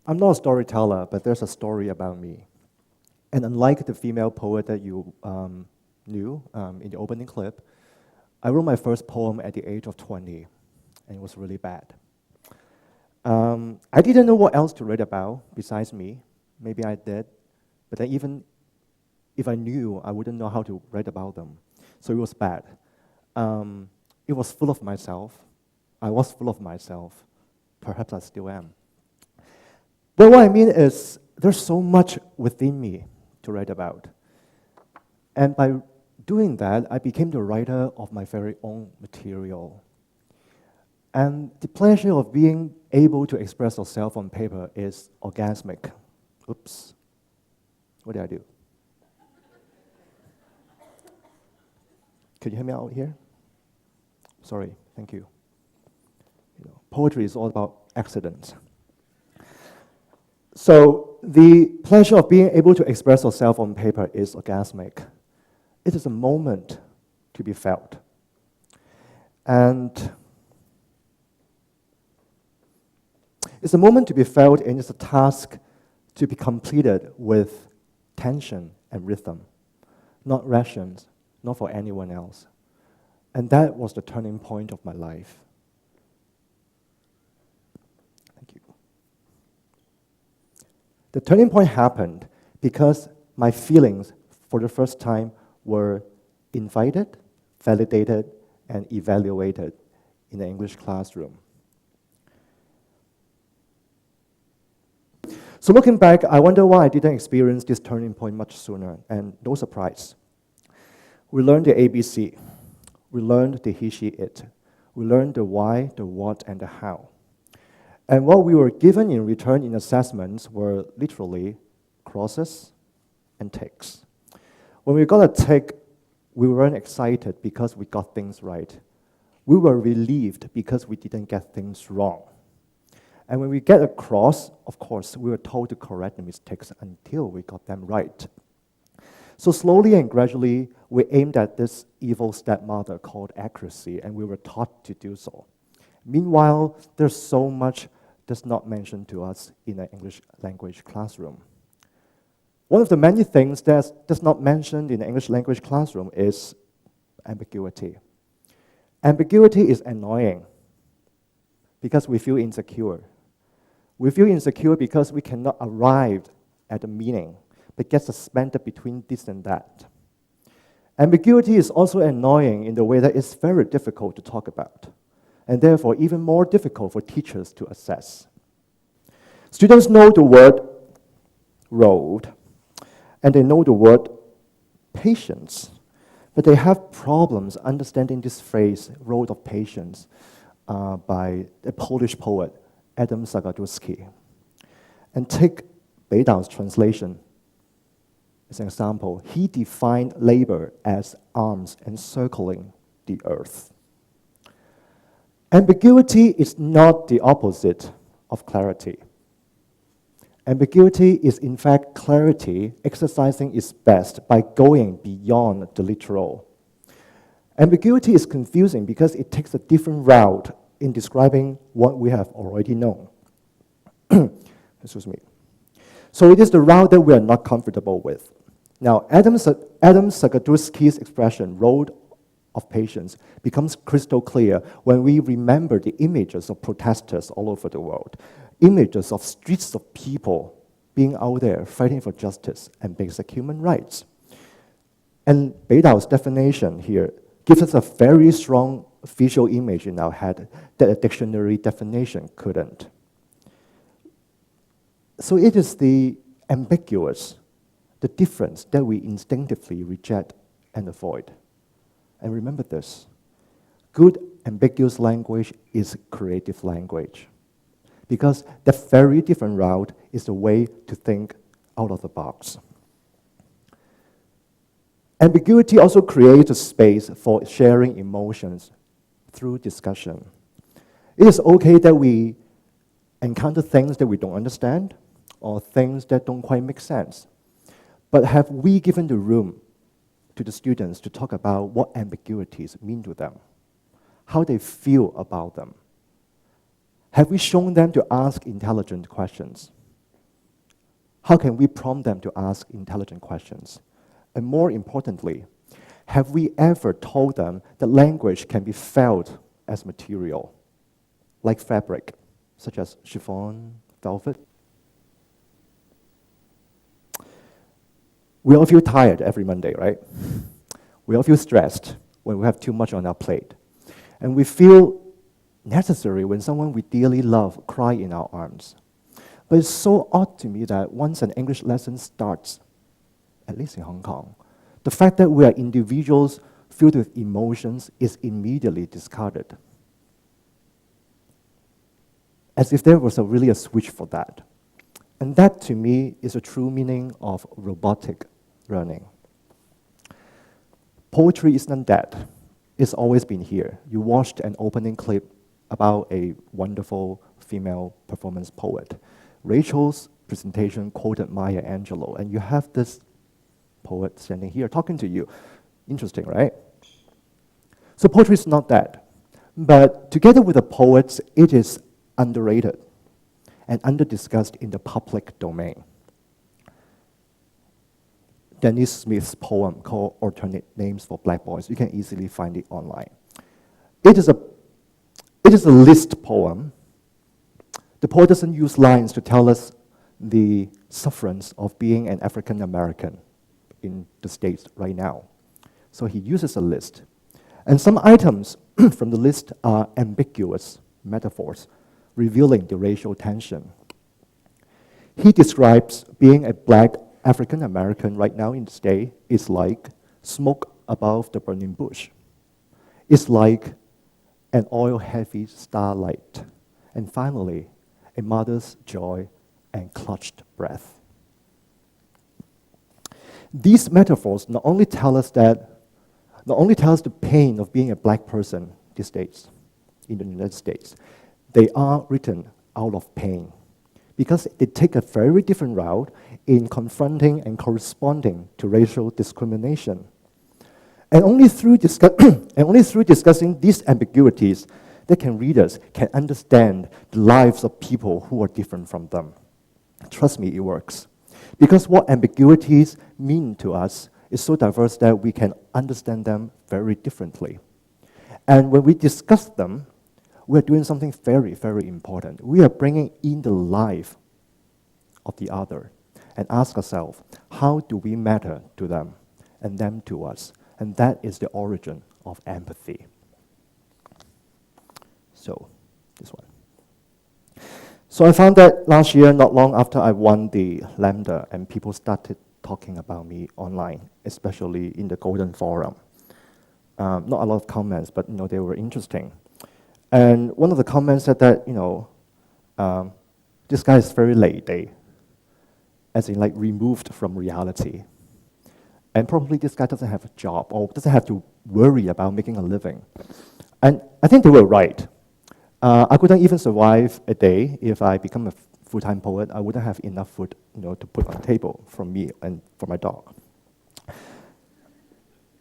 I'm not a storyteller, but there's a story about me. And unlike the female poet that you knew in the opening clip, I wrote my first poem at the age of 20, and it was really bad. I didn't know what else to write about besides me. Maybe I did, but then even if I knew, I wouldn't know how to write about them. So it was bad. It was full of myself. I was full of myself. Perhaps I still am. But what I mean is, there's so much within me to write about. And by doing that, I became the writer of my very own material. And the pleasure of being able to express yourself on paper is orgasmic. Oops. What did I do? Could you hear me out here? Sorry, thank you. Poetry is all about accidents. So the pleasure of being able to express yourself on paper is orgasmic. It is a moment to be felt. And it's a moment to be felt, and it's a task to be completed with tension and rhythm, not rations, not for anyone else. And that was the turning point of my life. Thank you. The turning point happened because my feelings, for the first time, were invited, validated, and evaluated in the English classroom. So looking back, I wonder why I didn't experience this turning point much sooner, and no surprise. We learned the ABC. We learned the he, she, it. We learned the why, the what, and the how. And what we were given in return in assessments were literally crosses and ticks. When we got a tick, we weren't excited because we got things right. We were relieved because we didn't get things wrong. And when we get a cross, of course, we were told to correct the mistakes until we got them right. So slowly and gradually, we aimed at this evil stepmother called accuracy, and we were taught to do so. Meanwhile, there's so much that's not mentioned to us in an English language classroom. One of the many things that's not mentioned in the English language classroom is ambiguity. Ambiguity is annoying because we feel insecure. We feel insecure because we cannot arrive at a meaning, but get suspended between this and that. Ambiguity is also annoying in the way that it's very difficult to talk about, and therefore even more difficult for teachers to assess. Students know the word road, and they know the word patience, but they have problems understanding this phrase, road of patience, by a Polish poet, Adam Zagaduski. And take Beidang's translation as an example. He defined labor as arms encircling the earth. Ambiguity is not the opposite of clarity. Ambiguity is in fact clarity exercising its best by going beyond the literal. Ambiguity is confusing because it takes a different route in describing what we have already known. Excuse me. So it is the route that we are not comfortable with. Now, Adam Zagaduski's expression, road of patience, becomes crystal clear when we remember the images of protesters all over the world, images of streets of people being out there fighting for justice and basic human rights. And Beidang's definition here gives us a very strong visual image in our head that a dictionary definition couldn't. So it is the ambiguous, the difference that we instinctively reject and avoid. And remember this, good ambiguous language is creative language, because that very different route is the way to think out of the box. Ambiguity also creates a space for sharing emotions through discussion. It is okay that we encounter things that we don't understand or things that don't quite make sense. But have we given the room to the students to talk about what ambiguities mean to them, how they feel about them? Have we shown them to ask intelligent questions? How can we prompt them to ask intelligent questions? And more importantly, have we ever told them that language can be felt as material, like fabric, such as chiffon, velvet? We all feel tired every Monday, right? We all feel stressed when we have too much on our plate. And we feel necessary when someone we dearly love cry in our arms. But it's so odd to me that once an English lesson starts, at least in Hong Kong, the fact that we are individuals filled with emotions is immediately discarded. As if there was really a switch for that. And that, to me, is a true meaning of robotic learning. Poetry isn't dead. It's always been here. You watched an opening clip about a wonderful female performance poet. Rachel's presentation quoted Maya Angelou, and you have this poet standing here talking to you. Interesting, right? So poetry is not dead. But together with the poets, it is underrated and under-discussed in the public domain. Dennis Smith's poem called Alternate Names for Black Boys, you can easily find it online. It is a list poem. The poet doesn't use lines to tell us the sufferance of being an African American in the States right now. So he uses a list. And some items from the list are ambiguous metaphors, revealing the racial tension. He describes being a black African American right now in the state is like smoke above the burning bush. It's like an oil-heavy starlight. And finally, a mother's joy and clutched breath. These metaphors not only tell us the pain of being a black person these days in the United States, they are written out of pain because they take a very different route in confronting and corresponding to racial discrimination. And only through discussing these ambiguities that readers can understand the lives of people who are different from them. Trust me, it works. Because what ambiguities mean to us is so diverse that we can understand them very differently. And when we discuss them, we're doing something very, very important. We are bringing in the life of the other and ask ourselves, how do we matter to them and them to us? And that is the origin of empathy. So, this one. So I found that last year, not long after I won the Lambda, and people started talking about me online, especially in the Golden Forum. Not a lot of comments, but they were interesting. And one of the comments said that, this guy is very lady, as in like removed from reality. And probably this guy doesn't have a job or doesn't have to worry about making a living. And I think they were right. I couldn't even survive a day if I become a full-time poet. I wouldn't have enough food, to put on the table for me and for my dog.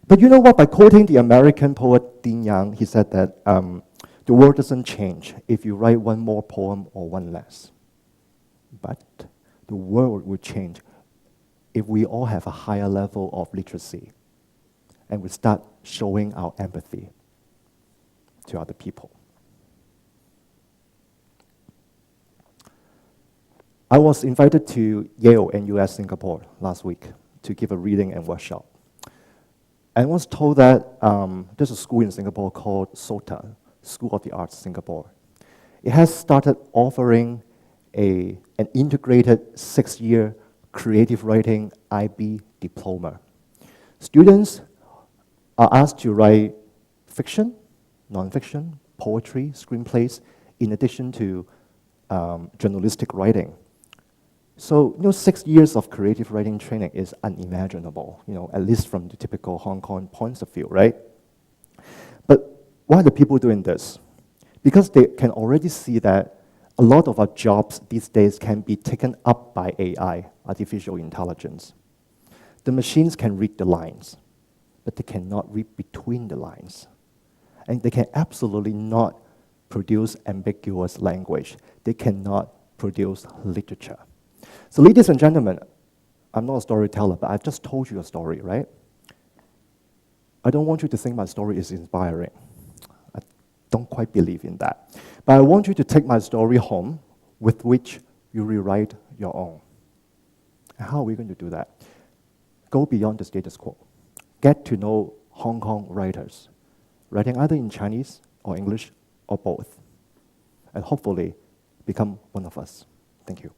But you know what? By quoting the American poet Dean Young, he said that the world doesn't change if you write one more poem or one less. But the world will change if we all have a higher level of literacy and we start showing our empathy to other people. I was invited to Yale and US Singapore last week to give a reading and workshop. And I was told that there's a school in Singapore called SOTA, School of the Arts Singapore. It has started offering an integrated 6-year creative writing IB diploma. Students are asked to write fiction, nonfiction, poetry, screenplays, in addition to journalistic writing. So, 6 years of creative writing training is unimaginable, at least from the typical Hong Kong points of view, right? But why are the people doing this? Because they can already see that a lot of our jobs these days can be taken up by AI, artificial intelligence. The machines can read the lines, but they cannot read between the lines. And they can absolutely not produce ambiguous language. They cannot produce literature. So ladies and gentlemen, I'm not a storyteller, but I just told you a story, right? I don't want you to think my story is inspiring. I don't quite believe in that. But I want you to take my story home with which you rewrite your own. And how are we going to do that? Go beyond the status quo. Get to know Hong Kong writers, writing either in Chinese or English or both. And hopefully become one of us. Thank you.